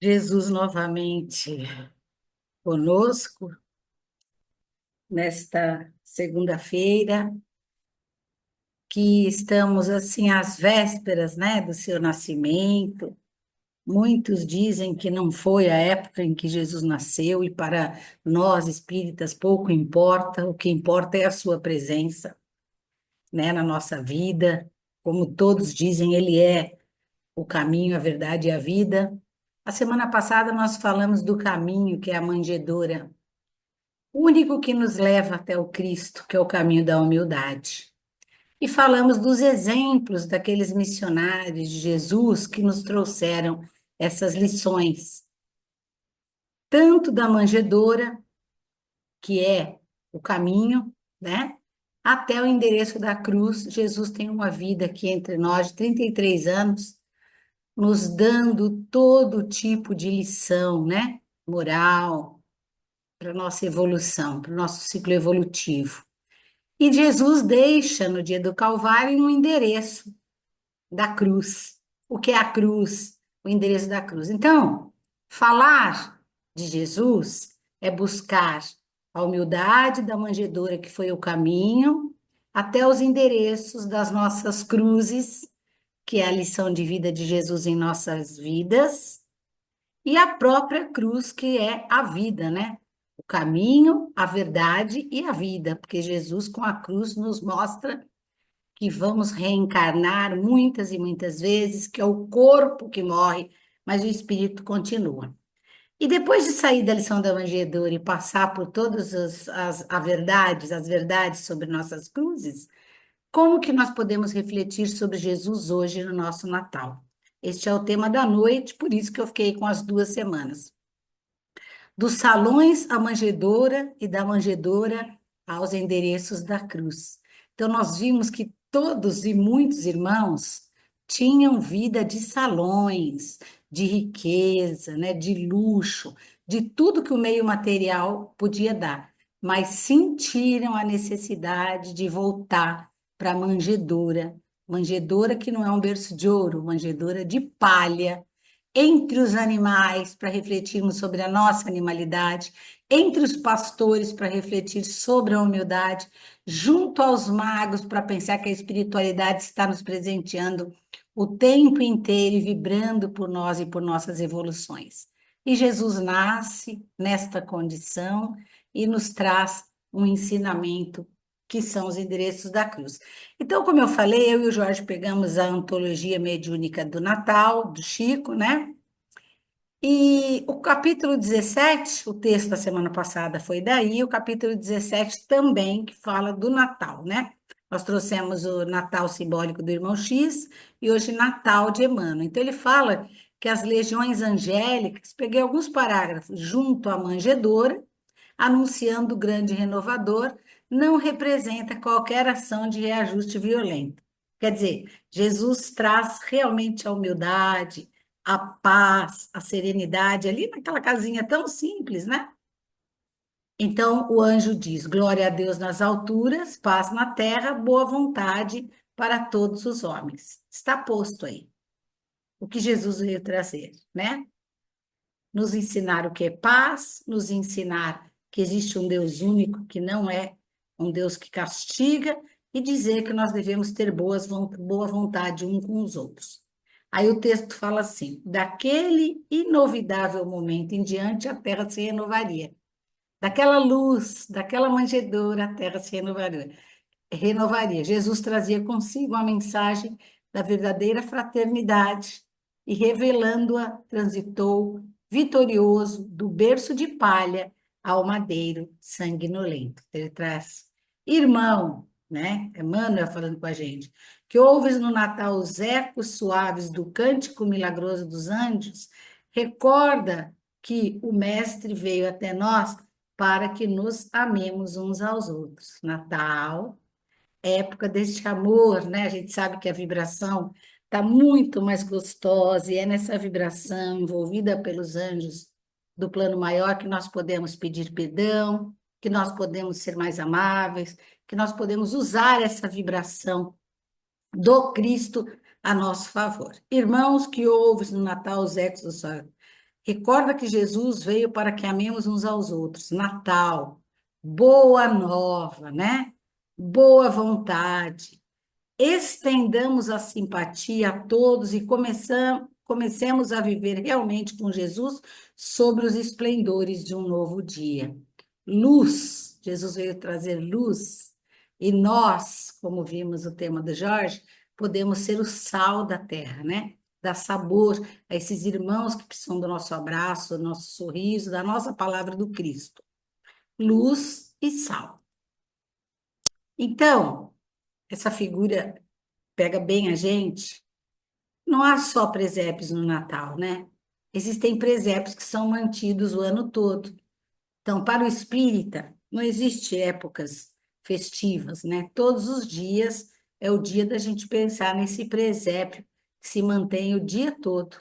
Jesus novamente conosco nesta segunda-feira, que estamos assim às vésperas, né, do seu nascimento. Muitos dizem que não foi a época em que Jesus nasceu, e para nós espíritas pouco importa, o que importa é a sua presença, né, na nossa vida. Como todos dizem, ele é o caminho, a verdade e a vida. A semana passada nós falamos do caminho, que é a manjedoura, o único que nos leva até o Cristo, que é o caminho da humildade. E falamos dos exemplos daqueles missionários de Jesus que nos trouxeram essas lições, tanto da manjedoura, que é o caminho, né? Até o endereço da cruz. Jesus tem uma vida aqui entre nós de 33 anos, nos dando todo tipo de lição, né? Moral, para a nossa evolução, para o nosso ciclo evolutivo. E Jesus deixa no dia do Calvário um endereço da cruz. O que é a cruz? O endereço da cruz. Então, falar de Jesus é buscar a humildade da manjedoura, que foi o caminho, até os endereços das nossas cruzes, que é a lição de vida de Jesus em nossas vidas, e a própria cruz, que é a vida, né? O caminho, a verdade e a vida, porque Jesus com a cruz nos mostra que vamos reencarnar muitas e muitas vezes, que é o corpo que morre, mas o espírito continua. E depois de sair da lição da manjedoura e passar por todas as verdades sobre nossas cruzes, como que nós podemos refletir sobre Jesus hoje no nosso Natal? Este é o tema da noite, por isso que eu fiquei com as 2 semanas. Dos salões à manjedoura e da manjedoura aos endereços da cruz. Então, nós vimos que todos e muitos irmãos tinham vida de salões, de riqueza, né, de luxo, de tudo que o meio material podia dar, mas sentiram a necessidade de voltar para a manjedoura, manjedoura que não é um berço de ouro, manjedoura de palha, entre os animais, para refletirmos sobre a nossa animalidade, entre os pastores, para refletir sobre a humildade, junto aos magos, para pensar que a espiritualidade está nos presenteando o tempo inteiro e vibrando por nós e por nossas evoluções. E Jesus nasce nesta condição e nos traz um ensinamento que são os endereços da cruz. Então, como eu falei, eu e o Jorge pegamos a antologia mediúnica do Natal, do Chico, né? E o capítulo 17, o texto da semana passada foi daí, o capítulo 17 também, que fala do Natal, né? Nós trouxemos o Natal simbólico do irmão X e hoje Natal de Emmanuel. Então, ele fala que as legiões angélicas, peguei alguns parágrafos, junto à manjedoura, anunciando o grande renovador, não representa qualquer ação de reajuste violento. Quer dizer, Jesus traz realmente a humildade, a paz, a serenidade, ali naquela casinha tão simples, né? Então o anjo diz: Glória a Deus nas alturas, paz na terra, boa vontade para todos os homens. Está posto aí o que Jesus veio trazer, né? Nos ensinar o que é paz, nos ensinar que existe um Deus único, que não é um Deus que castiga, e dizer que nós devemos ter boa vontade uns com os outros. Aí o texto fala assim: daquele inovidável momento em diante, a terra se renovaria. Daquela luz, daquela manjedoura, a terra se renovaria. Jesus trazia consigo a mensagem da verdadeira fraternidade e, revelando-a, transitou vitorioso do berço de palha ao madeiro sanguinolento. Ele traz: irmão, né? Emmanuel falando com a gente, que ouves no Natal os ecos suaves do cântico milagroso dos anjos, recorda que o Mestre veio até nós para que nos amemos uns aos outros. Natal, época deste amor, né? A gente sabe que a vibração está muito mais gostosa, e é nessa vibração envolvida pelos anjos do plano maior que nós podemos pedir perdão, que nós podemos ser mais amáveis, que nós podemos usar essa vibração do Cristo a nosso favor. Irmãos que ouves no Natal os ecos do sol, Recorda que Jesus veio para que amemos uns aos outros. Natal, boa nova, né? Boa vontade. Estendamos a simpatia a todos e comecemos a viver realmente com Jesus sobre os esplendores de um novo dia. Luz, Jesus veio trazer luz, e nós, como vimos o tema do Jorge, podemos ser o sal da terra, né? Dar sabor a esses irmãos que precisam do nosso abraço, do nosso sorriso, da nossa palavra do Cristo. Luz e sal. Então, essa figura pega bem a gente. Não há só presépios no Natal, né? Existem presépios que são mantidos o ano todo. Então, para o espírita, não existe épocas festivas, né? Todos os dias é o dia da gente pensar nesse presépio que se mantém o dia todo.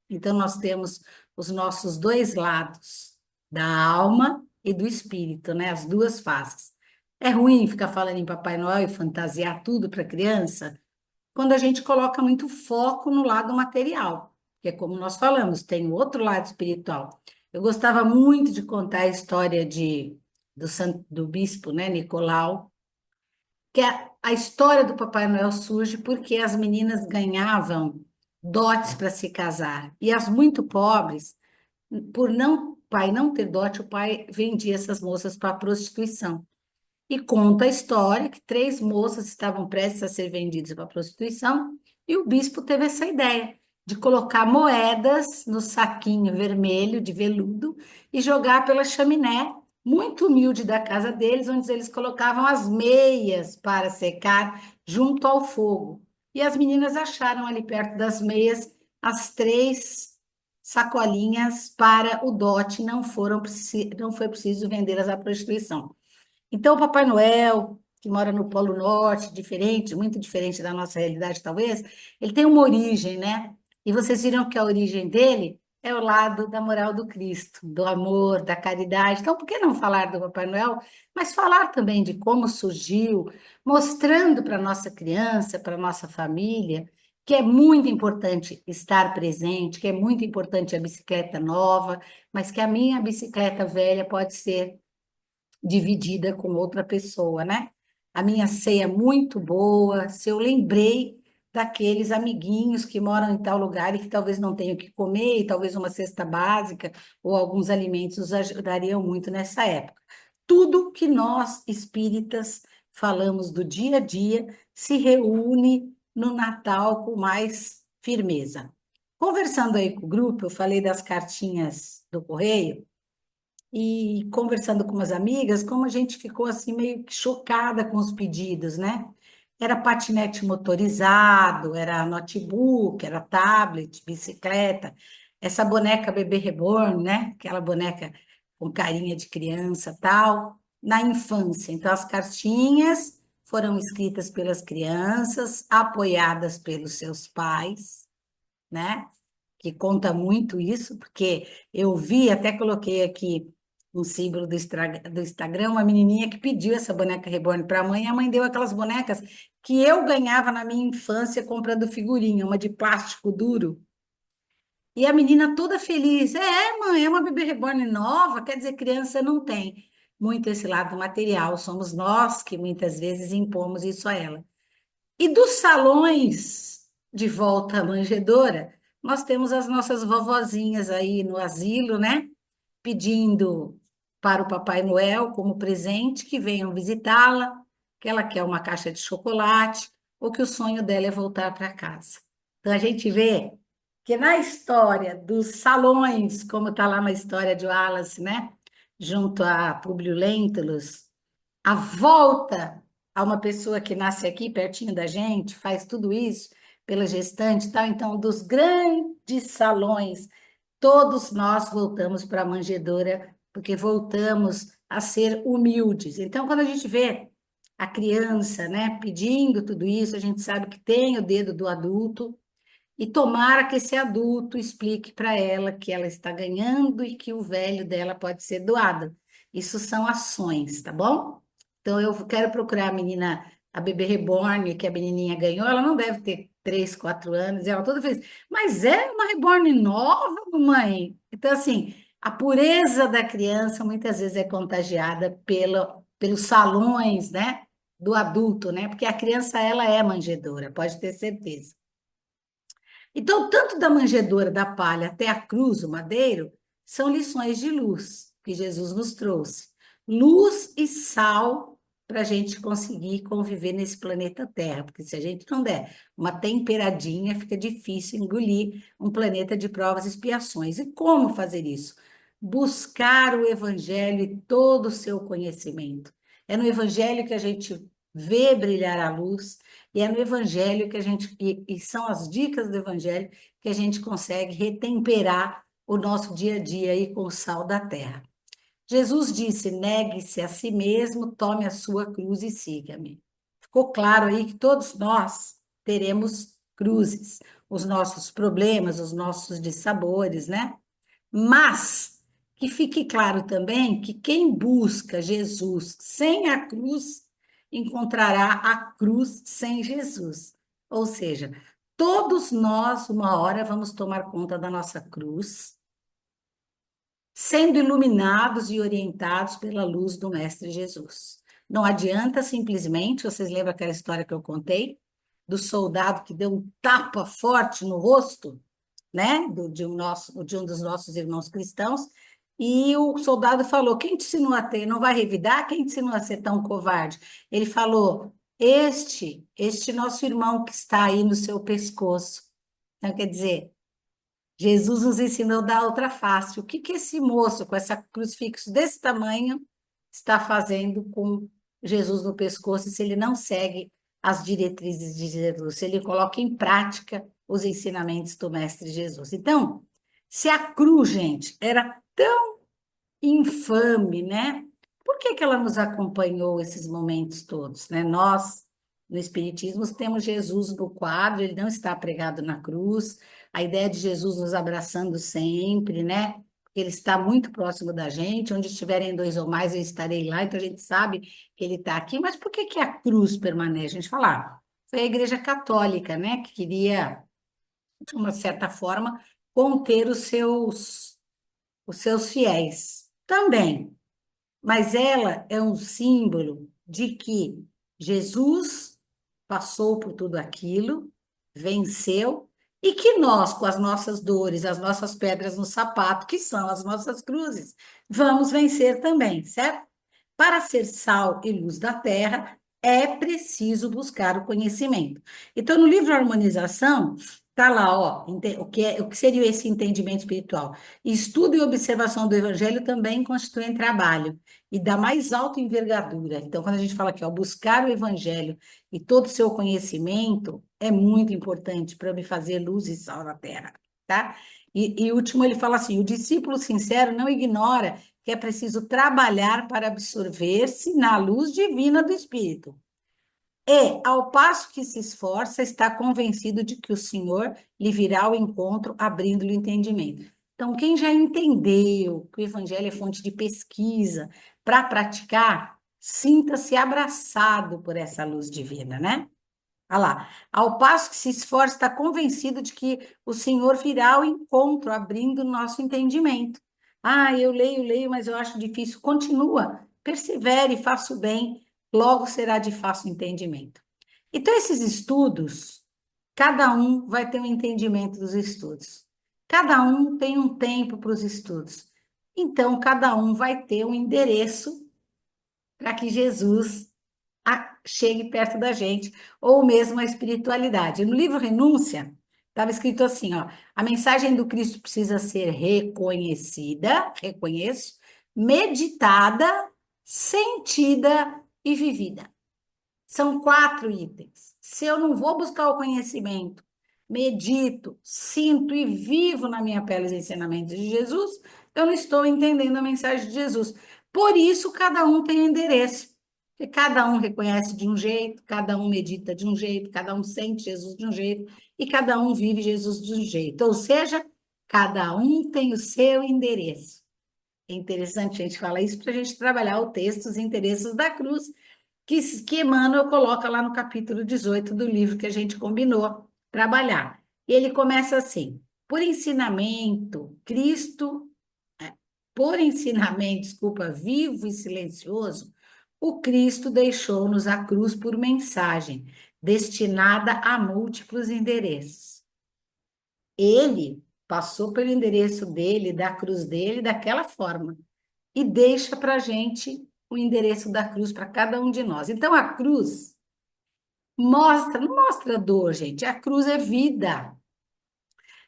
Então, nós temos os nossos dois lados, da alma e do espírito, né? As duas faces. É ruim ficar falando em Papai Noel e fantasiar tudo para criança, quando a gente coloca muito foco no lado material, que é como nós falamos, tem o outro lado espiritual. Eu gostava muito de contar a história do bispo, né, Nicolau, que a história do Papai Noel surge porque as meninas ganhavam dotes para se casar, e as muito pobres, por não pai não ter dote, o pai vendia essas moças para a prostituição. E conta a história que três moças estavam prestes a ser vendidas para prostituição, e o bispo teve essa ideia de colocar moedas no saquinho vermelho de veludo e jogar pela chaminé muito humilde da casa deles, onde eles colocavam as meias para secar junto ao fogo. E as meninas acharam ali perto das meias as três sacolinhas para o dote, não foi preciso vendê-las à prostituição. Então, o Papai Noel, que mora no Polo Norte, diferente, muito diferente da nossa realidade, talvez, ele tem uma origem, né? E vocês viram que a origem dele é o lado da moral do Cristo, do amor, da caridade. Então, por que não falar do Papai Noel, mas falar também de como surgiu, mostrando para a nossa criança, para a nossa família, que é muito importante estar presente, que é muito importante a bicicleta nova, mas que a minha bicicleta velha pode ser dividida com outra pessoa, né? A minha ceia é muito boa, se eu lembrei daqueles amiguinhos que moram em tal lugar e que talvez não tenham o que comer, e talvez uma cesta básica ou alguns alimentos os ajudariam muito nessa época. Tudo que nós, espíritas, falamos do dia a dia se reúne no Natal com mais firmeza. Conversando aí com o grupo, eu falei das cartinhas do correio, e conversando com umas amigas, como a gente ficou assim meio que chocada com os pedidos, né? Era patinete motorizado, era notebook, era tablet, bicicleta, essa boneca bebê reborn, né? Aquela boneca com carinha de criança, tal, na infância. Então as cartinhas foram escritas pelas crianças, apoiadas pelos seus pais, né? Que conta muito isso, porque eu vi, até coloquei aqui um símbolo do Instagram, uma menininha que pediu essa boneca reborn para a mãe, e a mãe deu aquelas bonecas que eu ganhava na minha infância comprando figurinha, uma de plástico duro, e a menina toda feliz, mãe, é uma bebê reborn nova, quer dizer, criança não tem muito esse lado material, somos nós que muitas vezes impomos isso a ela. E dos salões de volta à manjedoura, nós temos as nossas vovozinhas aí no asilo, né? Pedindo para o Papai Noel como presente que venham visitá-la, que ela quer uma caixa de chocolate, ou que o sonho dela é voltar para casa. Então a gente vê que na história dos salões, como está lá na história de Wallace, né? Junto a Públio Lentulus, a volta a uma pessoa que nasce aqui pertinho da gente, faz tudo isso pela gestante e tal. Então, dos grandes salões, todos nós voltamos para a manjedoura, porque voltamos a ser humildes. Então, quando a gente vê a criança, né, pedindo tudo isso, a gente sabe que tem o dedo do adulto, e tomara que esse adulto explique para ela que ela está ganhando e que o velho dela pode ser doado. Isso são ações, tá bom? Então eu quero procurar a menina, a bebê reborn que a menininha ganhou, ela não deve ter 3, 4 anos, e ela toda feliz. Mas é uma reborn nova, mamãe. Então, assim, a pureza da criança muitas vezes é contagiada pelos salões, né, do adulto, né? Porque a criança, ela é manjedora, pode ter certeza. Então, tanto da manjedoura da palha até a cruz, o madeiro, são lições de luz que Jesus nos trouxe. Luz e sal para a gente conseguir conviver nesse planeta Terra, porque se a gente não der uma temperadinha, fica difícil engolir um planeta de provas e expiações. E como fazer isso? Buscar o Evangelho e todo o seu conhecimento. É no Evangelho que a gente vê brilhar a luz, e é no Evangelho que a gente, e são as dicas do Evangelho que a gente consegue retemperar o nosso dia a dia aí com o sal da terra. Jesus disse: negue-se a si mesmo, tome a sua cruz e siga-me. Ficou claro aí que todos nós teremos cruzes, os nossos problemas, os nossos dissabores, né? Mas que fique claro também que quem busca Jesus sem a cruz encontrará a cruz sem Jesus. Ou seja, todos nós, uma hora, vamos tomar conta da nossa cruz, sendo iluminados e orientados pela luz do Mestre Jesus. Não adianta simplesmente, vocês lembram aquela história que eu contei? Do soldado que deu um tapa forte no rosto, né, de um dos nossos irmãos cristãos, e o soldado falou: quem te ensinou a ter? Não vai revidar? Quem te ensinou a ser tão covarde? Ele falou: este nosso irmão que está aí no seu pescoço. Então, quer dizer, Jesus nos ensinou da outra face. O que que esse moço, com essa crucifixo desse tamanho, está fazendo com Jesus no pescoço, se ele não segue as diretrizes de Jesus, se ele coloca em prática os ensinamentos do Mestre Jesus? Então, se a cruz, gente, era tão infame, né? Por que que ela nos acompanhou esses momentos todos, né? Nós, no Espiritismo, temos Jesus no quadro, ele não está pregado na cruz, a ideia de Jesus nos abraçando sempre, né? Ele está muito próximo da gente, onde estiverem dois ou mais, eu estarei lá, então a gente sabe que ele está aqui, mas por que que a cruz permanece? A gente fala, foi a Igreja Católica, né, que queria, de uma certa forma, conter os seus fiéis. Também, mas ela é um símbolo de que Jesus passou por tudo aquilo, venceu, e que nós, com as nossas dores, as nossas pedras no sapato, que são as nossas cruzes, vamos vencer também, certo? Para ser sal e luz da terra, é preciso buscar o conhecimento. Então, no livro Harmonização, está lá, ó, o que seria esse entendimento espiritual. Estudo e observação do Evangelho também constituem trabalho e da mais alta envergadura. Então, quando a gente fala aqui, ó, buscar o Evangelho e todo o seu conhecimento é muito importante para me fazer luz e sal na terra, tá? E último, ele fala assim: o discípulo sincero não ignora que é preciso trabalhar para absorver-se na luz divina do Espírito. E, ao passo que se esforça, está convencido de que o Senhor lhe virá ao encontro, abrindo-lhe o entendimento. Então, quem já entendeu que o Evangelho é fonte de pesquisa para praticar, sinta-se abraçado por essa luz divina, né? Olha lá. Ao passo que se esforça, está convencido de que o Senhor virá ao encontro, abrindo o nosso entendimento. Eu leio, mas eu acho difícil. Continua, persevere, faça o bem, logo será de fácil entendimento. Então, esses estudos, cada um vai ter um entendimento dos estudos. Cada um tem um tempo para os estudos. Então, cada um vai ter um endereço para que Jesus chegue perto da gente, ou mesmo a espiritualidade. No livro Renúncia, estava escrito assim, ó: a mensagem do Cristo precisa ser reconhecida, reconheço, meditada, sentida e vivida. São 4 itens. Se eu não vou buscar o conhecimento, medito, sinto e vivo na minha pele os ensinamentos de Jesus, eu não estou entendendo a mensagem de Jesus. Por isso, cada um tem endereço. Porque cada um reconhece de um jeito, cada um medita de um jeito, cada um sente Jesus de um jeito e cada um vive Jesus de um jeito. Ou seja, cada um tem o seu endereço. É interessante a gente falar isso para a gente trabalhar o texto, os interesses da cruz, que Emmanuel coloca lá no capítulo 18 do livro que a gente combinou, trabalhar. E ele começa assim: por ensinamento, Cristo, por ensinamento, desculpa, vivo e silencioso, o Cristo deixou-nos a cruz por mensagem, destinada a múltiplos endereços. Ele passou pelo endereço dele, da cruz dele, daquela forma, e deixa para a gente o endereço da cruz para cada um de nós. Então, a cruz mostra, não mostra dor, gente, a cruz é vida.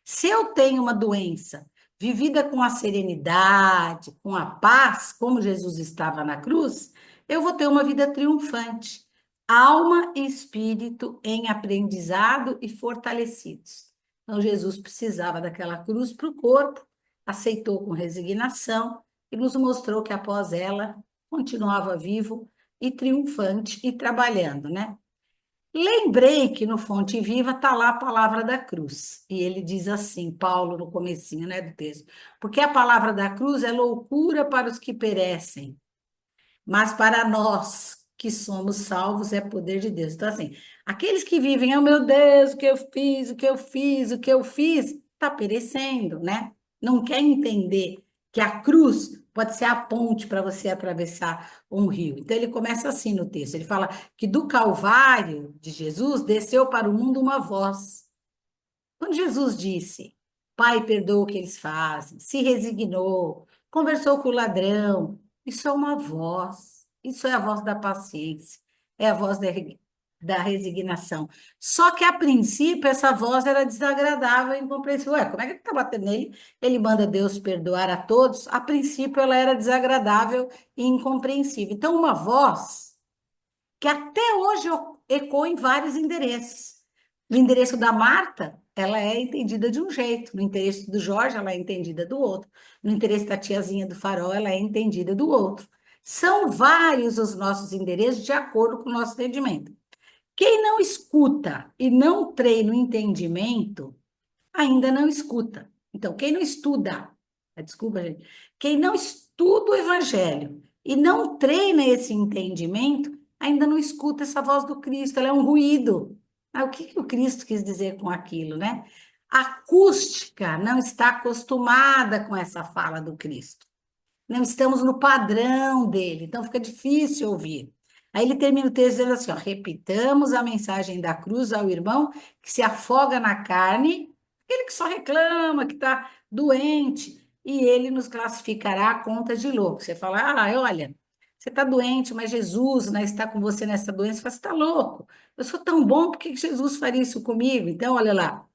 Se eu tenho uma doença vivida com a serenidade, com a paz, como Jesus estava na cruz, eu vou ter uma vida triunfante, alma e espírito em aprendizado e fortalecidos. Então, Jesus precisava daquela cruz para o corpo, aceitou com resignação e nos mostrou que após ela continuava vivo e triunfante e trabalhando, né? Lembrei que no Fonte Viva está lá a palavra da cruz. E ele diz assim, Paulo, no comecinho, né, do texto. Porque a palavra da cruz é loucura para os que perecem, mas para nós que somos salvos é poder de Deus. Então, assim, aqueles que vivem, oh meu Deus, o que eu fiz, o que eu fiz, o que eu fiz, está perecendo, né? Não quer entender que a cruz pode ser a ponte para você atravessar um rio. Então, ele começa assim no texto: ele fala que do Calvário de Jesus desceu para o mundo uma voz. Quando Jesus disse, Pai, perdoa o que eles fazem, se resignou, conversou com o ladrão, isso é uma voz, isso é a voz da paciência, é a voz da resignação. Só que, a princípio, essa voz era desagradável e incompreensível. Ué, como é que ele está batendo nele? Ele manda Deus perdoar a todos. A princípio, ela era desagradável e incompreensível. Então, uma voz que até hoje ecoa em vários endereços. No endereço da Marta, ela é entendida de um jeito, no endereço do Jorge, ela é entendida do outro, no endereço da tiazinha do farol, ela é entendida do outro. São vários os nossos endereços de acordo com o nosso entendimento. Quem não escuta e não treina o entendimento, ainda não escuta. Então, quem não estuda, desculpa, gente, quem não estuda o evangelho e não treina esse entendimento, ainda não escuta essa voz do Cristo, ela é um ruído. Ah, o que que o Cristo quis dizer com aquilo, né? A acústica não está acostumada com essa fala do Cristo. Não estamos no padrão dele, então fica difícil ouvir. Aí ele termina o texto dizendo assim, ó, repitamos a mensagem da cruz ao irmão que se afoga na carne, aquele que só reclama, que está doente, e ele nos classificará a conta de louco. Você fala, ah, olha, você está doente, mas Jesus, né, está com você nessa doença. Você fala, você está louco? Eu sou tão bom, por que Jesus faria isso comigo? Então, olha lá,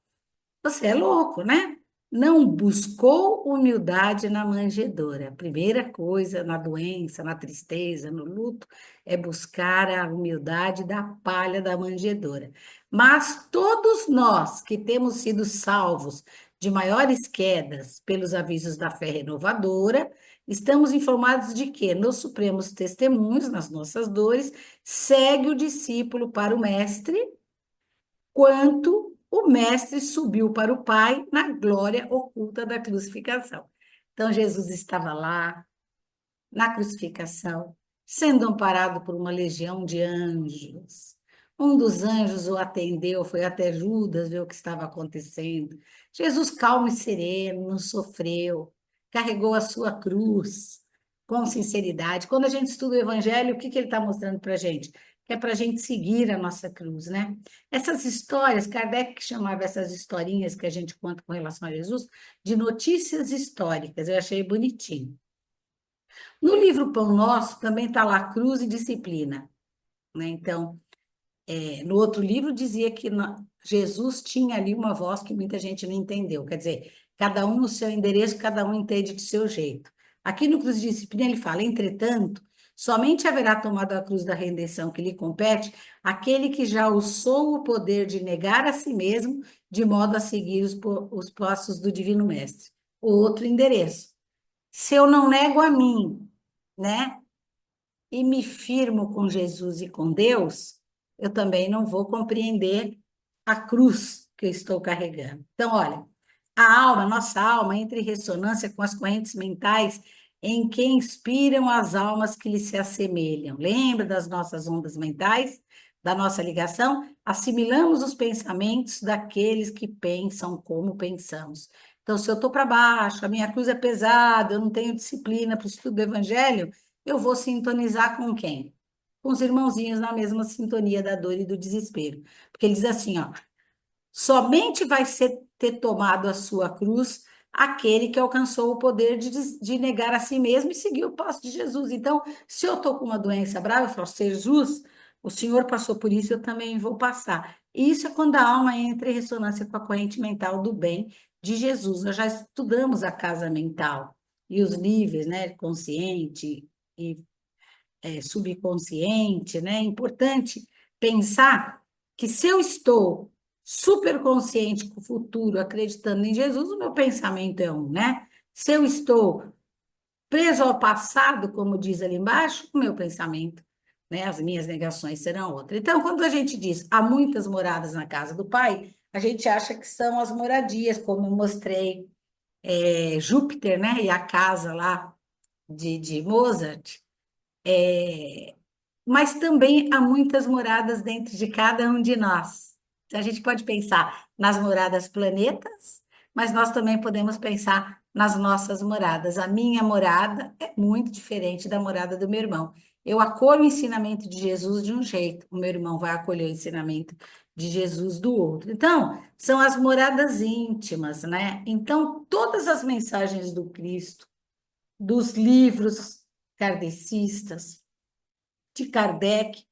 você é louco, né? Não buscou humildade na manjedoura. A primeira coisa na doença, na tristeza, no luto, é buscar a humildade da palha da manjedoura. Mas todos nós que temos sido salvos de maiores quedas pelos avisos da fé renovadora, estamos informados de que, nos supremos testemunhos, nas nossas dores, segue o discípulo para o mestre quanto o mestre subiu para o Pai na glória oculta da crucificação. Então, Jesus estava lá, na crucificação, sendo amparado por uma legião de anjos. Um dos anjos o atendeu, foi até Judas ver o que estava acontecendo. Jesus, calmo e sereno, não sofreu, carregou a sua cruz com sinceridade. Quando a gente estuda o Evangelho, o que que ele está mostrando para a gente? Que é para a gente seguir a nossa cruz, né? Essas histórias, Kardec chamava essas historinhas que a gente conta com relação a Jesus de notícias históricas, eu achei bonitinho. No livro Pão Nosso também está lá cruz e disciplina, né? Então, no outro livro dizia que Jesus tinha ali uma voz que muita gente não entendeu, quer dizer, cada um no seu endereço, cada um entende de seu jeito. Aqui no Cruz de Disciplina ele fala, entretanto, somente haverá tomado a cruz da redenção que lhe compete aquele que já usou o poder de negar a si mesmo, de modo a seguir os passos do Divino Mestre. O outro endereço. Se eu não nego a mim, né? E me firmo com Jesus e com Deus, eu também não vou compreender a cruz que eu estou carregando. Então, olha, a alma, nossa alma, entra em ressonância com as correntes mentais em que inspiram as almas que lhe se assemelham. Lembra das nossas ondas mentais, da nossa ligação? Assimilamos os pensamentos daqueles que pensam como pensamos. Então, se eu estou para baixo, a minha cruz é pesada, eu não tenho disciplina para o estudo do evangelho, eu vou sintonizar com quem? Com os irmãozinhos na mesma sintonia da dor e do desespero. Porque ele diz assim, ó, somente vai ter tomado a sua cruz aquele que alcançou o poder de negar a si mesmo e seguir o passo de Jesus. Então, se eu estou com uma doença brava, eu falo, Jesus, o Senhor passou por isso, eu também vou passar. Isso é quando a alma entra em ressonância com a corrente mental do bem de Jesus. Nós já estudamos a casa mental e os níveis, né, consciente e subconsciente, né? É importante pensar que se eu estou super consciente com o futuro, acreditando em Jesus, o meu pensamento é um, né? Se eu estou preso ao passado, como diz ali embaixo, o meu pensamento, né? As minhas negações serão outras. Então, quando a gente diz há muitas moradas na casa do Pai, a gente acha que são as moradias, como eu mostrei, Júpiter, né? E a casa lá de Mozart. Mas também há muitas moradas dentro de cada um de nós. Então, a gente pode pensar nas moradas planetas, mas nós também podemos pensar nas nossas moradas. A minha morada é muito diferente da morada do meu irmão. Eu acolho o ensinamento de Jesus de um jeito, o meu irmão vai acolher o ensinamento de Jesus do outro. Então, são as moradas íntimas, né? Então, todas as mensagens do Cristo, dos livros kardecistas, de Kardec,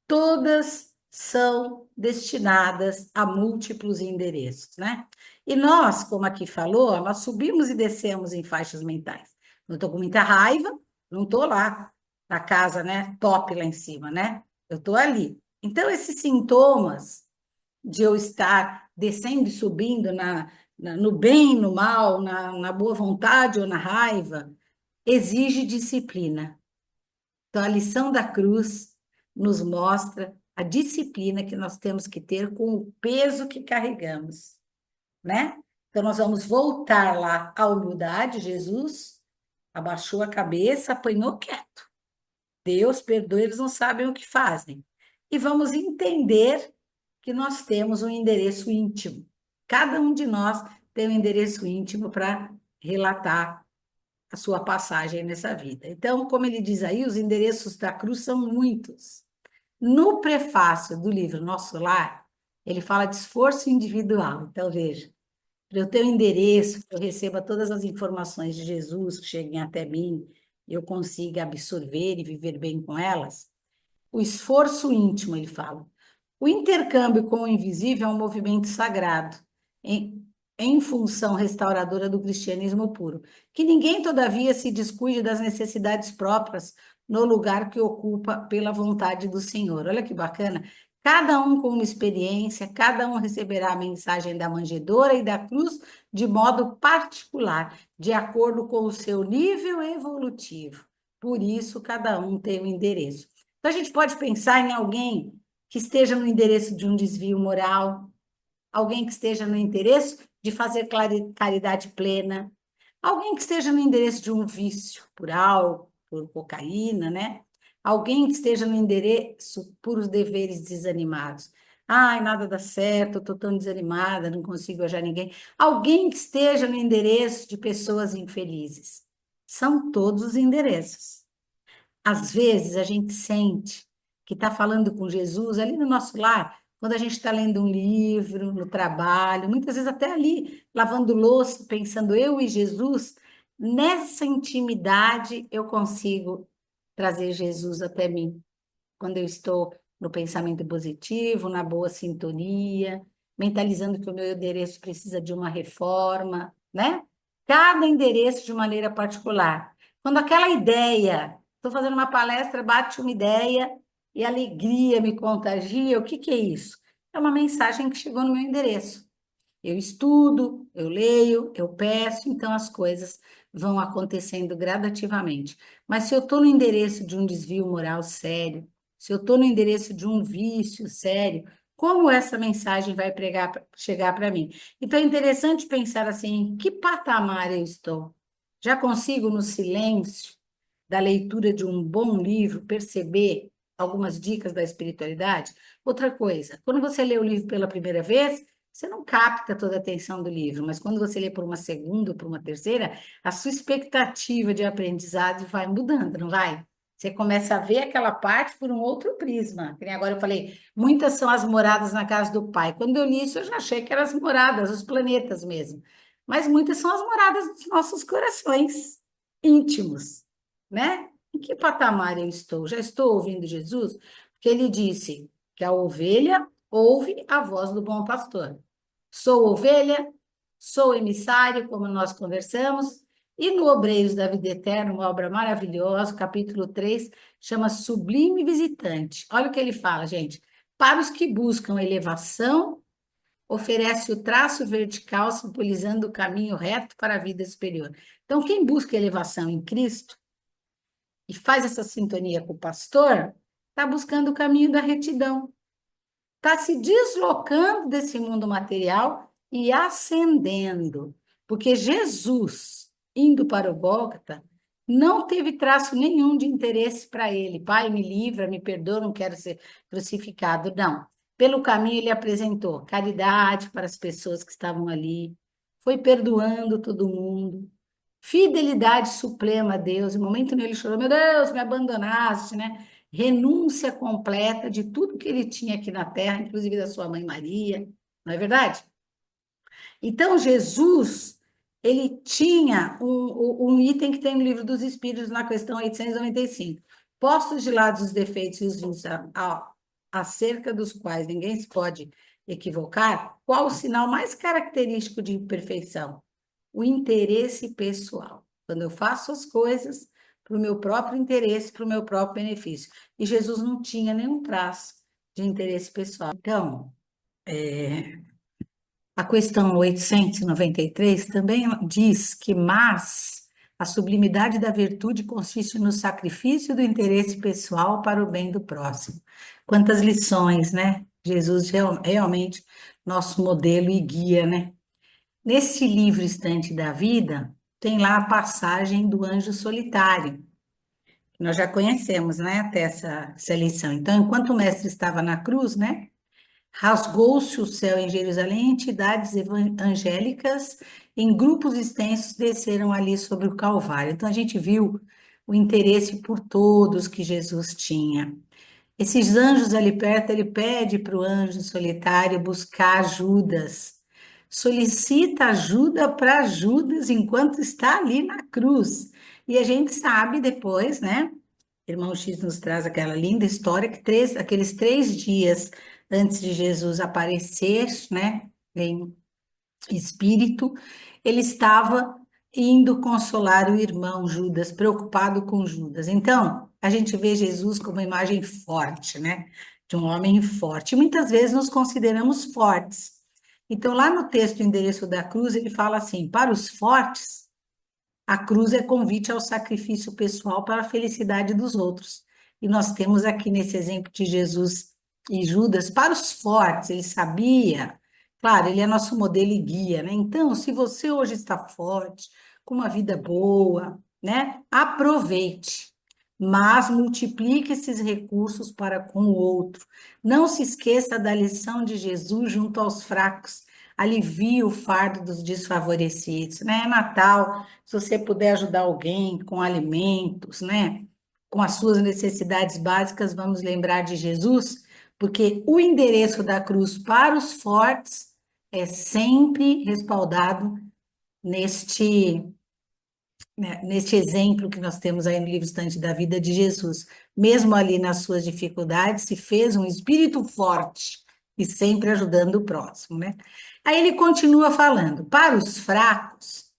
todas são destinadas a múltiplos endereços, né? E nós, como aqui falou, nós subimos e descemos em faixas mentais. Não estou com muita raiva, não estou lá na casa, né? Top lá em cima, né? Eu estou ali. Então, esses sintomas de eu estar descendo e subindo no bem, no mal, na boa vontade ou na raiva, exige disciplina. Então, a lição da cruz nos mostra a disciplina que nós temos que ter com o peso que carregamos, né? Então, nós vamos voltar lá à humildade. Jesus abaixou a cabeça, apanhou quieto. Deus perdoa, eles não sabem o que fazem. E vamos entender que nós temos um endereço íntimo. Cada um de nós tem um endereço íntimo para relatar a sua passagem nessa vida. Então, como ele diz aí, os endereços da cruz são muitos. No prefácio do livro Nosso Lar, ele fala de esforço individual. Então, veja, para eu ter um endereço, que eu receba todas as informações de Jesus que cheguem até mim, eu consiga absorver e viver bem com elas, o esforço íntimo, ele fala. O intercâmbio com o invisível é um movimento sagrado, em função restauradora do cristianismo puro. Que ninguém, todavia, se descuide das necessidades próprias no lugar que ocupa pela vontade do Senhor. Olha que bacana. Cada um com uma experiência, cada um receberá a mensagem da manjedoura e da cruz de modo particular, de acordo com o seu nível evolutivo. Por isso, cada um tem um endereço. Então, a gente pode pensar em alguém que esteja no endereço de um desvio moral, alguém que esteja no endereço de fazer caridade plena, alguém que esteja no endereço de um vício por álcool, por cocaína, né? Alguém que esteja no endereço por os deveres desanimados. Ai, nada dá certo, eu estou tão desanimada, não consigo achar ninguém. Alguém que esteja no endereço de pessoas infelizes. São todos os endereços. Às vezes a gente sente que está falando com Jesus ali no nosso lar, quando a gente está lendo um livro, no trabalho, muitas vezes até ali, lavando louça, pensando eu e Jesus, nessa intimidade eu consigo trazer Jesus até mim, quando eu estou no pensamento positivo, na boa sintonia, mentalizando que o meu endereço precisa de uma reforma, né? Cada endereço de maneira particular. Quando aquela ideia, estou fazendo uma palestra, bate uma ideia e a alegria me contagia, o que que é isso? É uma mensagem que chegou no meu endereço. Eu estudo, eu leio, eu peço, então as coisas vão acontecendo gradativamente. Mas se eu estou no endereço de um desvio moral sério, se eu estou no endereço de um vício sério, como essa mensagem vai chegar para mim? Então é interessante pensar assim, em que patamar eu estou? Já consigo, no silêncio da leitura de um bom livro, perceber algumas dicas da espiritualidade? Outra coisa, quando você lê o livro pela primeira vez, você não capta toda a atenção do livro, mas quando você lê por uma segunda ou por uma terceira, a sua expectativa de aprendizado vai mudando, não vai? Você começa a ver aquela parte por um outro prisma. Que nem agora eu falei, muitas são as moradas na casa do Pai. Quando eu li isso, eu já achei que eram as moradas, os planetas mesmo. Mas muitas são as moradas dos nossos corações íntimos, né? Em que patamar eu estou? Já estou ouvindo Jesus? Porque ele disse que a ovelha ouve a voz do bom pastor. Sou ovelha, sou emissário, como nós conversamos, e no Obreiros da Vida Eterna, uma obra maravilhosa, capítulo 3, chama Sublime Visitante. Olha o que ele fala, gente. Para os que buscam elevação, oferece o traço vertical, simbolizando o caminho reto para a vida superior. Então, quem busca elevação em Cristo e faz essa sintonia com o pastor, está buscando o caminho da retidão, está se deslocando desse mundo material e ascendendo, porque Jesus, indo para o Gólgota, não teve traço nenhum de interesse para ele. Pai, me livra, me perdoa, não quero ser crucificado. Não. Pelo caminho, ele apresentou caridade para as pessoas que estavam ali, foi perdoando todo mundo, fidelidade suprema a Deus. No momento nele chorou, meu Deus, me abandonaste, né? Renúncia completa de tudo que ele tinha aqui na terra, inclusive da sua mãe Maria, não é verdade? Então, Jesus, ele tinha um item que tem no livro dos Espíritos, na questão 895. Postos de lado os defeitos e os vícios acerca dos quais ninguém se pode equivocar, qual o sinal mais característico de imperfeição? O interesse pessoal. Quando eu faço as coisas para o meu próprio interesse, para o meu próprio benefício. E Jesus não tinha nenhum traço de interesse pessoal. Então, a questão 893 também diz que, mas a sublimidade da virtude consiste no sacrifício do interesse pessoal para o bem do próximo. Quantas lições, né? Jesus realmente nosso modelo e guia, né? Nesse livro Estante da Vida, tem lá a passagem do anjo solitário. Nós já conhecemos, né, até essa lição. Então, enquanto o mestre estava na cruz, né, rasgou-se o céu em Jerusalém, entidades angélicas em grupos extensos desceram ali sobre o Calvário. Então, a gente viu o interesse por todos que Jesus tinha. Esses anjos ali perto, ele pede para o anjo solitário buscar Judas. Solicita ajuda para Judas enquanto está ali na cruz. E a gente sabe depois, né? Irmão X nos traz aquela linda história que aqueles 3 dias antes de Jesus aparecer, né, em espírito, ele estava indo consolar o irmão Judas, preocupado com Judas. Então, a gente vê Jesus como uma imagem forte, né, de um homem forte. Muitas vezes nos consideramos fortes. Então, lá no texto, o endereço da cruz, ele fala assim: para os fortes, a cruz é convite ao sacrifício pessoal para a felicidade dos outros. E nós temos aqui nesse exemplo de Jesus e Judas, para os fortes, ele sabia, claro, ele é nosso modelo e guia, né? Então, se você hoje está forte, com uma vida boa, né? Aproveite, mas multiplique esses recursos para com o outro. Não se esqueça da lição de Jesus junto aos fracos. Alivie o fardo dos desfavorecidos, né? É Natal, se você puder ajudar alguém com alimentos, né? Com as suas necessidades básicas, vamos lembrar de Jesus, porque o endereço da cruz para os fortes é sempre respaldado neste, né, neste exemplo que nós temos aí no livro Estante da Vida de Jesus. Mesmo ali nas suas dificuldades, se fez um espírito forte e sempre ajudando o próximo, né? Aí ele continua falando, para os fracos,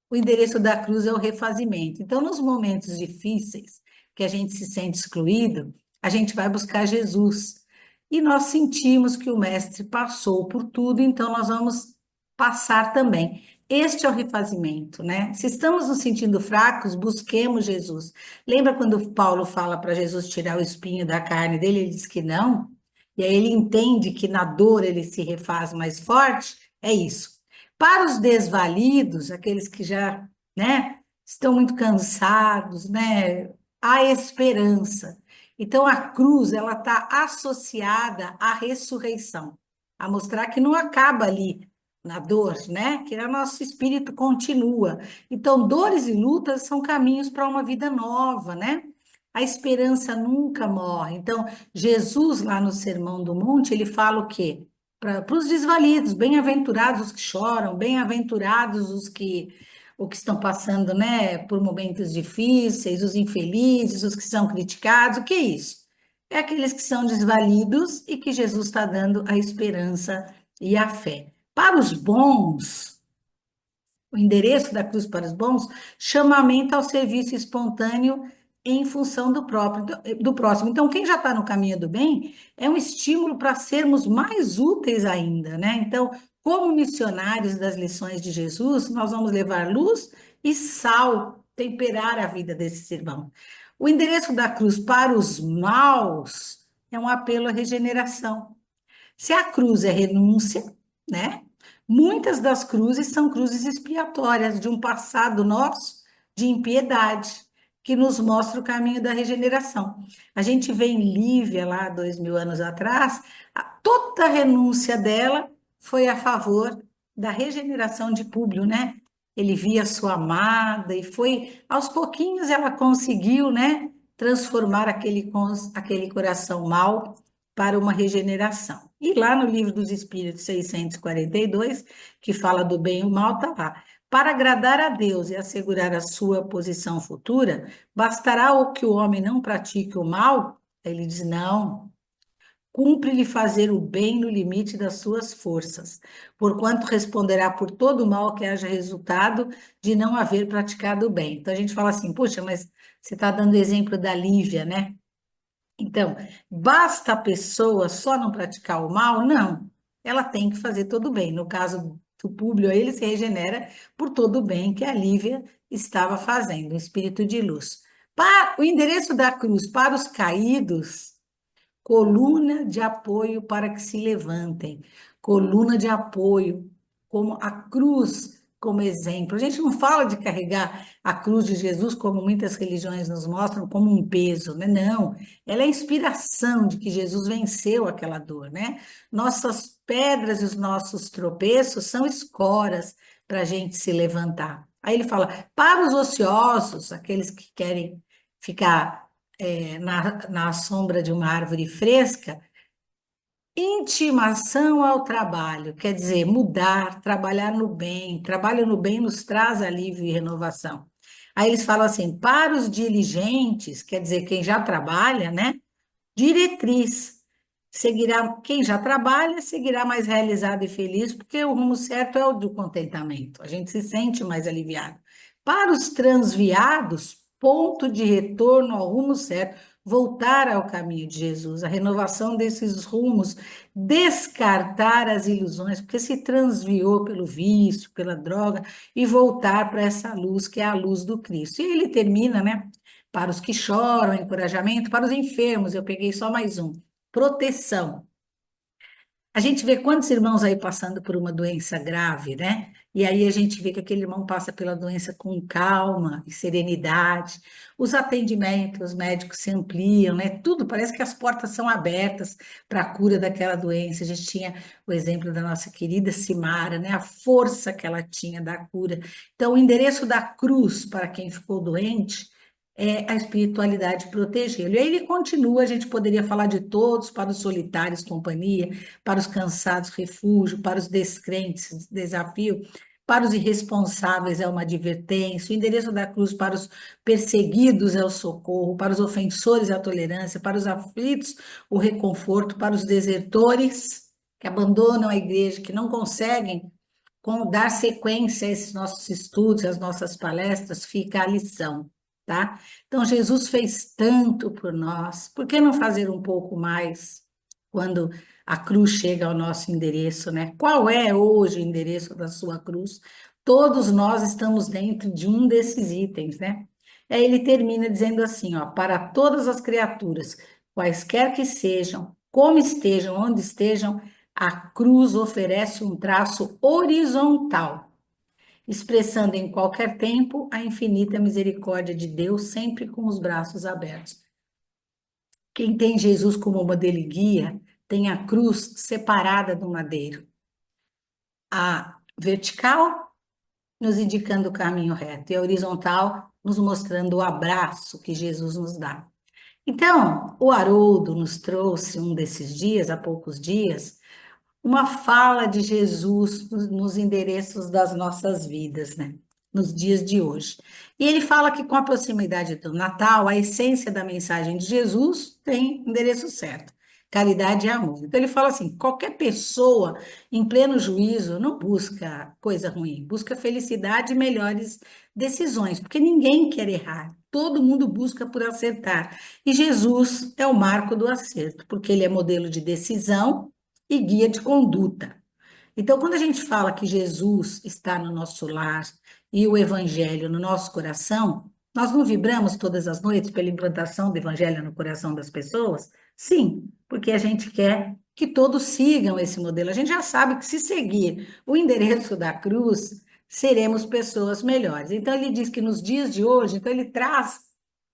o endereço da cruz é o refazimento. Então, nos momentos difíceis, que a gente se sente excluído, a gente vai buscar Jesus. E nós sentimos que o Mestre passou por tudo, então nós vamos passar também. Este é o refazimento, né? Se estamos nos sentindo fracos, busquemos Jesus. Lembra quando Paulo fala para Jesus tirar o espinho da carne dele? Ele diz que não. E aí ele entende que na dor ele se refaz mais forte. É isso. Para os desvalidos, aqueles que já, né, estão muito cansados, né? Há esperança. Então, a cruz, ela está associada à ressurreição, a mostrar que não acaba ali na dor, né? Que o nosso espírito continua. Então, dores e lutas são caminhos para uma vida nova, né? A esperança nunca morre. Então, Jesus, lá no Sermão do Monte, ele fala o quê? Para os desvalidos, bem-aventurados os que choram, bem-aventurados os que estão passando, né, por momentos difíceis, os infelizes, os que são criticados, o que é isso? É aqueles que são desvalidos e que Jesus está dando a esperança e a fé. Para os bons, o endereço da cruz para os bons, chamamento ao serviço espontâneo em função do próximo. Então, quem já está no caminho do bem é um estímulo para sermos mais úteis ainda, né? Então, como missionários das lições de Jesus, nós vamos levar luz e sal, temperar a vida desses irmãos. O endereço da cruz para os maus é um apelo à regeneração. Se a cruz é renúncia, né? Muitas das cruzes são cruzes expiatórias de um passado nosso de impiedade, que nos mostra o caminho da regeneração. A gente vê em Lívia, lá 2000 anos atrás, toda a renúncia dela foi a favor da regeneração de Públio, né? Ele via sua amada e foi, aos pouquinhos ela conseguiu, né, transformar aquele coração mau para uma regeneração. E lá no Livro dos Espíritos 642, que fala do bem e o mal, está lá. Para agradar a Deus e assegurar a sua posição futura, bastará o que o homem não pratique o mal? Ele diz: não. Cumpre-lhe fazer o bem no limite das suas forças, porquanto responderá por todo o mal que haja resultado de não haver praticado o bem. Então a gente fala assim: puxa, mas você está dando exemplo da Lívia, né? Então, basta a pessoa só não praticar o mal? Não. Ela tem que fazer todo o bem. No caso do Públio, ele se regenera por todo o bem que a Lívia estava fazendo, o espírito de luz. O endereço da cruz para os caídos, coluna de apoio para que se levantem, coluna de apoio, como a cruz como exemplo. A gente não fala de carregar a cruz de Jesus, como muitas religiões nos mostram, como um peso, né? Não, ela é a inspiração de que Jesus venceu aquela dor, né? Nossas pedras e os nossos tropeços são escoras para a gente se levantar. Aí ele fala, para os ociosos, aqueles que querem ficar na sombra de uma árvore fresca, intimação ao trabalho, quer dizer, mudar, trabalhar no bem. Trabalho no bem nos traz alívio e renovação. Aí eles falam assim, para os diligentes, quer dizer, quem já trabalha, né? Diretriz. Seguirá, quem já trabalha, seguirá mais realizado e feliz, porque o rumo certo é o do contentamento. A gente se sente mais aliviado. Para os transviados, ponto de retorno ao rumo certo, voltar ao caminho de Jesus, a renovação desses rumos, descartar as ilusões, porque se transviou pelo vício, pela droga, e voltar para essa luz que é a luz do Cristo. E ele termina, né? Para os que choram, encorajamento, para os enfermos, eu peguei só mais um, proteção. A gente vê quantos irmãos aí passando por uma doença grave, né? E aí a gente vê que aquele irmão passa pela doença com calma e serenidade. Os atendimentos, os médicos se ampliam, né? Tudo parece que as portas são abertas para a cura daquela doença. A gente tinha o exemplo da nossa querida Simara, né? A força que ela tinha da cura. Então, o endereço da cruz para quem ficou doente é a espiritualidade protegê-lo. E aí ele continua, a gente poderia falar de todos, para os solitários, companhia, para os cansados, refúgio, para os descrentes, desafio, para os irresponsáveis é uma advertência, o endereço da cruz para os perseguidos é o socorro, para os ofensores é a tolerância, para os aflitos o reconforto, para os desertores que abandonam a igreja, que não conseguem dar sequência a esses nossos estudos, às nossas palestras, fica a lição, tá? Então, Jesus fez tanto por nós, por que não fazer um pouco mais quando a cruz chega ao nosso endereço, né? Qual é hoje o endereço da sua cruz? Todos nós estamos dentro de um desses itens, né? Aí ele termina dizendo assim, ó, para todas as criaturas, quaisquer que sejam, como estejam, onde estejam, a cruz oferece um traço horizontal expressando em qualquer tempo a infinita misericórdia de Deus, sempre com os braços abertos. Quem tem Jesus como modelo e guia, tem a cruz separada do madeiro. A vertical nos indicando o caminho reto e a horizontal nos mostrando o abraço que Jesus nos dá. Então, o Haroldo nos trouxe um desses dias, há poucos dias, uma fala de Jesus nos endereços das nossas vidas, né? Nos dias de hoje. E ele fala que com a proximidade do Natal, a essência da mensagem de Jesus tem endereço certo. Caridade e amor. Então ele fala assim: qualquer pessoa em pleno juízo não busca coisa ruim, busca felicidade e melhores decisões, porque ninguém quer errar, todo mundo busca por acertar. E Jesus é o marco do acerto, porque ele é modelo de decisão e guia de conduta. Então, quando a gente fala que Jesus está no nosso lar e o Evangelho no nosso coração, nós não vibramos todas as noites pela implantação do Evangelho no coração das pessoas? Sim, porque a gente quer que todos sigam esse modelo. A gente já sabe que se seguir o endereço da cruz, seremos pessoas melhores. Então, ele diz que nos dias de hoje, então ele traz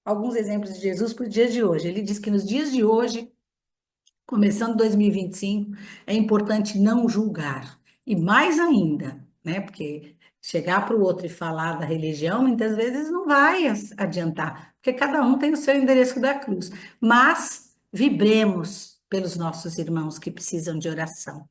alguns exemplos de Jesus para o dia de hoje. Ele diz que nos dias de hoje, começando 2025, é importante não julgar. E mais ainda, né? Porque chegar para o outro e falar da religião, muitas vezes não vai adiantar, porque cada um tem o seu endereço da cruz. Mas vibremos pelos nossos irmãos que precisam de oração.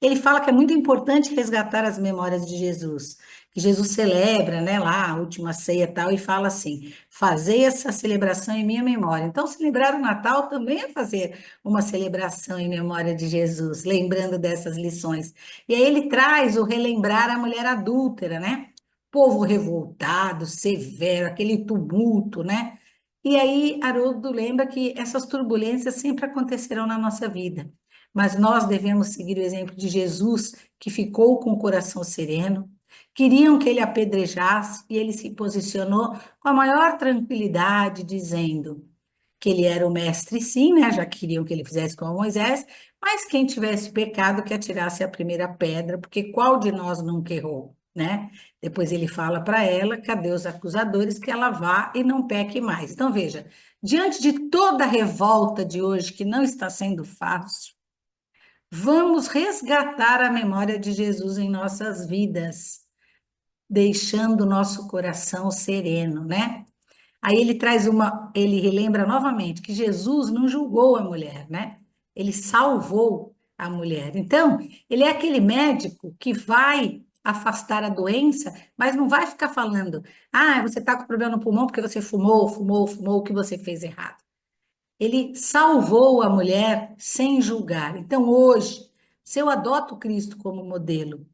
Ele fala que é muito importante resgatar as memórias de Jesus, que Jesus celebra, né, lá a última ceia e tal, e fala assim: fazei essa celebração em minha memória. Então, celebrar o Natal também é fazer uma celebração em memória de Jesus, lembrando dessas lições. E aí ele traz o relembrar a mulher adúltera, né? Povo revoltado, severo, aquele tumulto, né? E aí Haroldo lembra que essas turbulências sempre acontecerão na nossa vida, mas nós devemos seguir o exemplo de Jesus, que ficou com o coração sereno. Queriam que ele apedrejasse e ele se posicionou com a maior tranquilidade, dizendo que ele era o mestre, sim, né? Já queriam que ele fizesse como Moisés, mas quem tivesse pecado que atirasse a primeira pedra, porque qual de nós nunca errou, né? Depois ele fala para ela, cadê os acusadores, que ela vá e não peque mais. Então, veja, diante de toda a revolta de hoje, que não está sendo fácil, vamos resgatar a memória de Jesus em nossas vidas, deixando o nosso coração sereno, né? Aí ele traz ele relembra novamente que Jesus não julgou a mulher, né? Ele salvou a mulher. Então, ele é aquele médico que vai afastar a doença, mas não vai ficar falando: ah, você está com problema no pulmão porque você fumou, o que você fez errado. Ele salvou a mulher sem julgar. Então, hoje, se eu adoto Cristo como modelo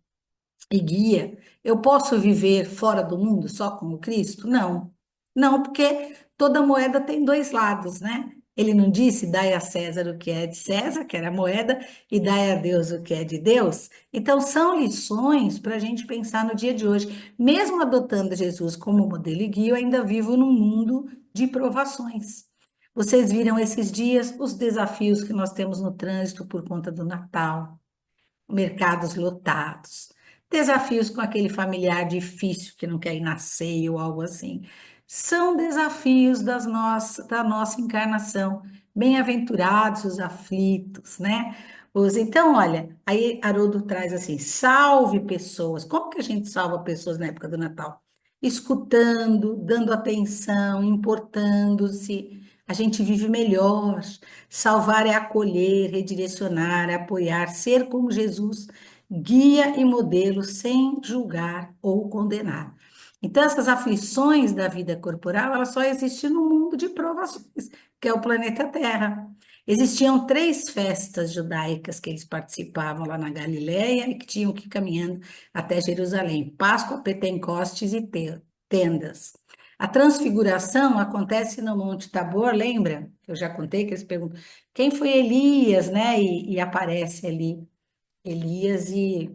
e guia, eu posso viver fora do mundo só como Cristo? Não. Não, porque toda moeda tem dois lados, né? Ele não disse, dai a César o que é de César, que era a moeda, e dai a Deus o que é de Deus. Então, são lições para a gente pensar no dia de hoje. Mesmo adotando Jesus como modelo e guia, eu ainda vivo num mundo de provações. Vocês viram esses dias os desafios que nós temos no trânsito por conta do Natal, mercados lotados, desafios com aquele familiar difícil que não quer ir na ceia ou algo assim. São desafios da nossa encarnação. Bem-aventurados os aflitos, né? Então, olha, aí Haroldo traz assim: salve pessoas. Como que a gente salva pessoas na época do Natal? Escutando, dando atenção, importando-se. A gente vive melhor. Salvar é acolher, redirecionar, apoiar, ser como Jesus, guia e modelo, sem julgar ou condenar. Então, essas aflições da vida corporal, elas só existem no mundo de provações, que é o planeta Terra. Existiam três festas judaicas que eles participavam lá na Galileia e que tinham que ir caminhando até Jerusalém: Páscoa, Pentecostes e tendas. A transfiguração acontece no Monte Tabor, lembra? Eu já contei que eles perguntam quem foi Elias, né? E aparece ali Elias e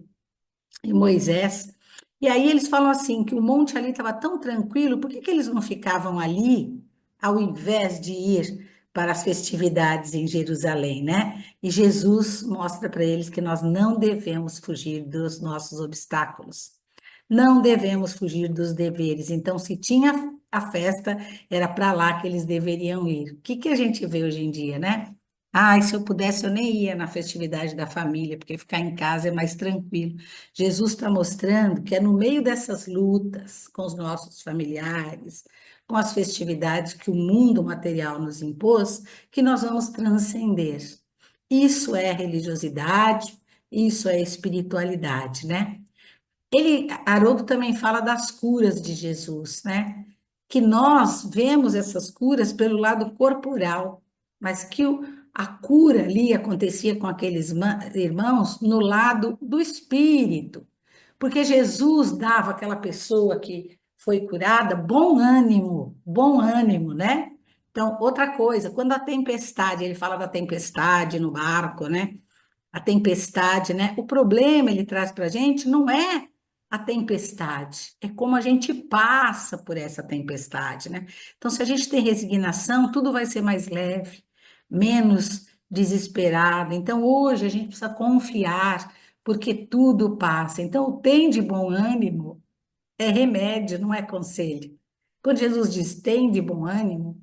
Moisés. E aí eles falam assim, que o monte ali estava tão tranquilo, por que que eles não ficavam ali, ao invés de ir para as festividades em Jerusalém, né? E Jesus mostra para eles que nós não devemos fugir dos nossos obstáculos. Não devemos fugir dos deveres. Então, se tinha a festa, era para lá que eles deveriam ir. O que que a gente vê hoje em dia, né? Ai, se eu pudesse, eu nem ia na festividade da família, porque ficar em casa é mais tranquilo. Jesus está mostrando que é no meio dessas lutas com os nossos familiares, com as festividades que o mundo material nos impôs, que nós vamos transcender. Isso é religiosidade, isso é espiritualidade, né? Haroldo também fala das curas de Jesus, né? Que nós vemos essas curas pelo lado corporal, mas que a cura ali acontecia com aqueles irmãos no lado do espírito, porque Jesus dava àquela pessoa que foi curada bom ânimo, né? Então, outra coisa, quando a tempestade, ele fala da tempestade no barco, né? A tempestade, né? O problema ele traz para a gente não é a tempestade, é como a gente passa por essa tempestade, né? Então, se a gente tem resignação, tudo vai ser mais leve, menos desesperado. Então, hoje a gente precisa confiar, porque tudo passa. Então, o tem de bom ânimo é remédio, não é conselho. Quando Jesus diz tem de bom ânimo,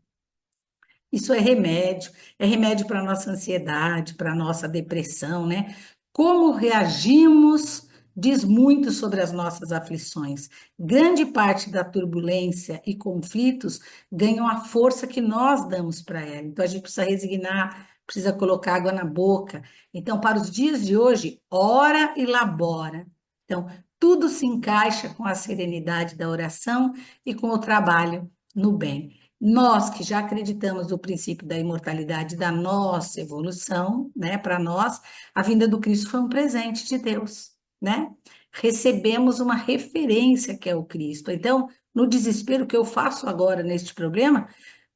isso é remédio para a nossa ansiedade, para a nossa depressão, né? Como reagimos diz muito sobre as nossas aflições. Grande parte da turbulência e conflitos ganham a força que nós damos para ela. Então a gente precisa resignar, precisa colocar água na boca. Então, para os dias de hoje, ora e labora. Então, tudo se encaixa com a serenidade da oração e com o trabalho no bem. Nós que já acreditamos no princípio da imortalidade da nossa evolução, né? Para nós, a vinda do Cristo foi um presente de Deus, né? Recebemos uma referência que é o Cristo. Então, no desespero que eu faço agora neste problema,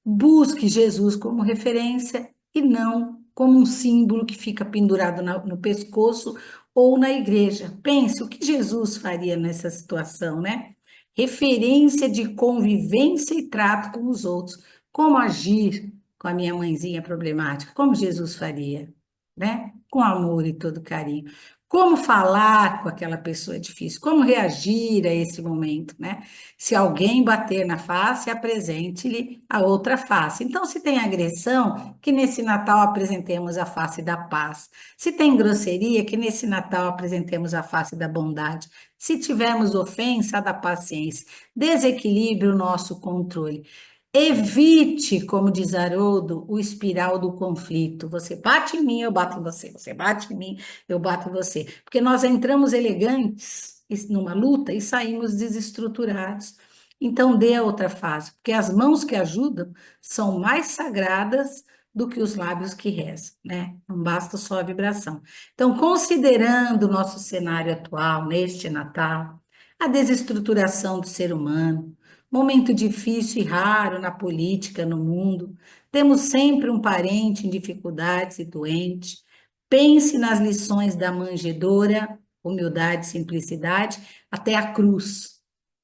busque Jesus como referência e não como um símbolo que fica pendurado no pescoço ou na igreja. Pense o que Jesus faria nessa situação, né? Referência de convivência e trato com os outros. Como agir com a minha mãezinha problemática? Como Jesus faria, né? Com amor e todo carinho. Como falar com aquela pessoa difícil? Como reagir a esse momento, né? Se alguém bater na face, apresente-lhe a outra face. Então, se tem agressão, que nesse Natal apresentemos a face da paz. Se tem grosseria, que nesse Natal apresentemos a face da bondade. Se tivermos ofensa, a da paciência. Desequilíbrio, o nosso controle. Evite, como diz Haroldo, o espiral do conflito. Você bate em mim, eu bato em você. Você bate em mim, eu bato em você. Porque nós entramos elegantes numa luta e saímos desestruturados. Então, dê a outra fase, porque as mãos que ajudam são mais sagradas do que os lábios que rezam, né? Não basta só a vibração. Então, considerando o nosso cenário atual, neste Natal, a desestruturação do ser humano, momento difícil e raro na política, no mundo, temos sempre um parente em dificuldades e doente. Pense nas lições da manjedoura, humildade, simplicidade, até a cruz,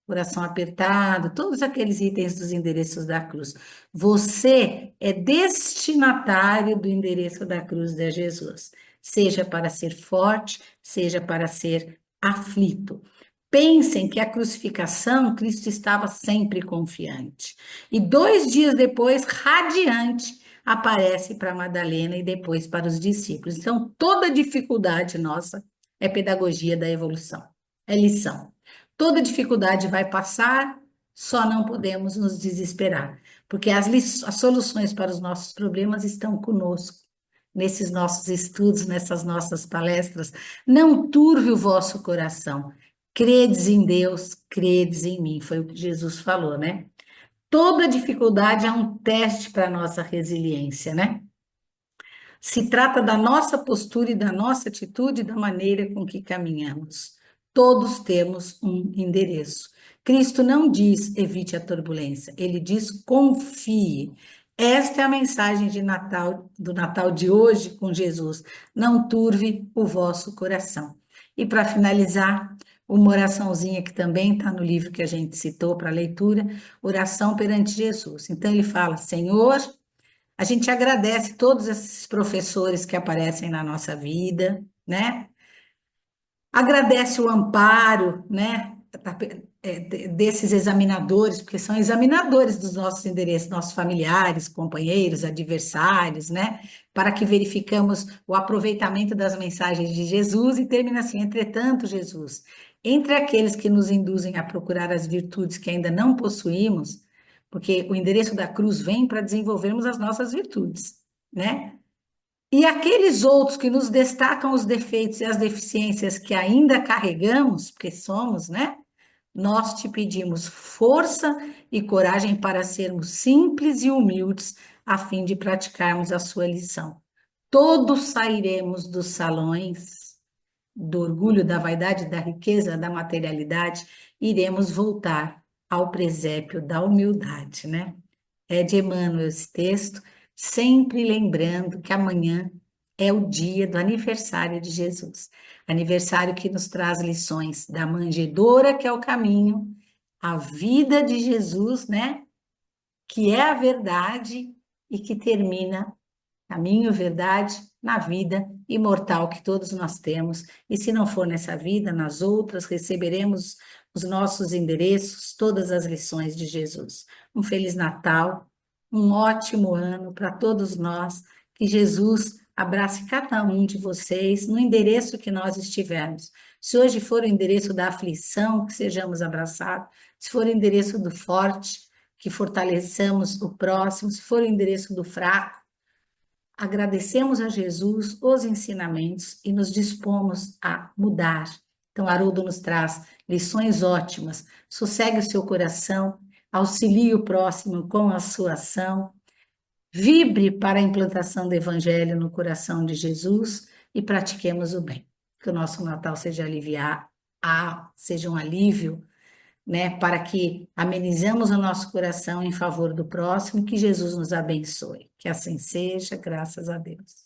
coração apertado, todos aqueles itens dos endereços da cruz. Você é destinatário do endereço da cruz de Jesus, seja para ser forte, seja para ser aflito. Pensem que a crucificação, Cristo estava sempre confiante. E 2 dias depois, radiante, aparece para Madalena e depois para os discípulos. Então, toda dificuldade nossa é pedagogia da evolução, é lição. Toda dificuldade vai passar, só não podemos nos desesperar, porque as soluções para os nossos problemas estão conosco, nesses nossos estudos, nessas nossas palestras. Não turve o vosso coração. Credes em Deus, credes em mim, foi o que Jesus falou, né? Toda dificuldade é um teste para a nossa resiliência, né? Se trata da nossa postura e da nossa atitude, da maneira com que caminhamos. Todos temos um endereço. Cristo não diz evite a turbulência, ele diz confie. Esta é a mensagem de Natal, do Natal de hoje com Jesus. Não turve o vosso coração. E para finalizar, uma oraçãozinha que também está no livro que a gente citou para leitura, oração perante Jesus. Então ele fala: Senhor, a gente agradece todos esses professores que aparecem na nossa vida, né? Agradece o amparo, né? desses examinadores, porque são examinadores dos nossos endereços, nossos familiares, companheiros, adversários, né? Para que verificamos o aproveitamento das mensagens de Jesus e termina assim: entretanto, Jesus, entre aqueles que nos induzem a procurar as virtudes que ainda não possuímos, porque o endereço da cruz vem para desenvolvermos as nossas virtudes, né? E aqueles outros que nos destacam os defeitos e as deficiências que ainda carregamos, porque somos, né? Nós te pedimos força e coragem para sermos simples e humildes, a fim de praticarmos a sua lição. Todos sairemos dos salões do orgulho, da vaidade, da riqueza, da materialidade, iremos voltar ao presépio da humildade, né? É de Emmanuel esse texto, sempre lembrando que amanhã é o dia do aniversário de Jesus. Aniversário que nos traz lições da manjedoura, que é o caminho, a vida de Jesus, né? Que é a verdade e que termina caminho, verdade, na vida imortal que todos nós temos. E se não for nessa vida, nas outras, receberemos os nossos endereços, todas as lições de Jesus. Um Feliz Natal, um ótimo ano para todos nós. Que Jesus abrace cada um de vocês no endereço que nós estivermos. Se hoje for o endereço da aflição, que sejamos abraçados. Se for o endereço do forte, que fortaleçamos o próximo. Se for o endereço do fraco, agradecemos a Jesus os ensinamentos e nos dispomos a mudar. Então, Haroldo nos traz lições ótimas. Sossegue o seu coração, auxilie o próximo com a sua ação, vibre para a implantação do Evangelho no coração de Jesus e pratiquemos o bem. Que o nosso Natal seja seja um alívio, né, para que amenizemos o nosso coração em favor do próximo, que Jesus nos abençoe. Que assim seja, graças a Deus.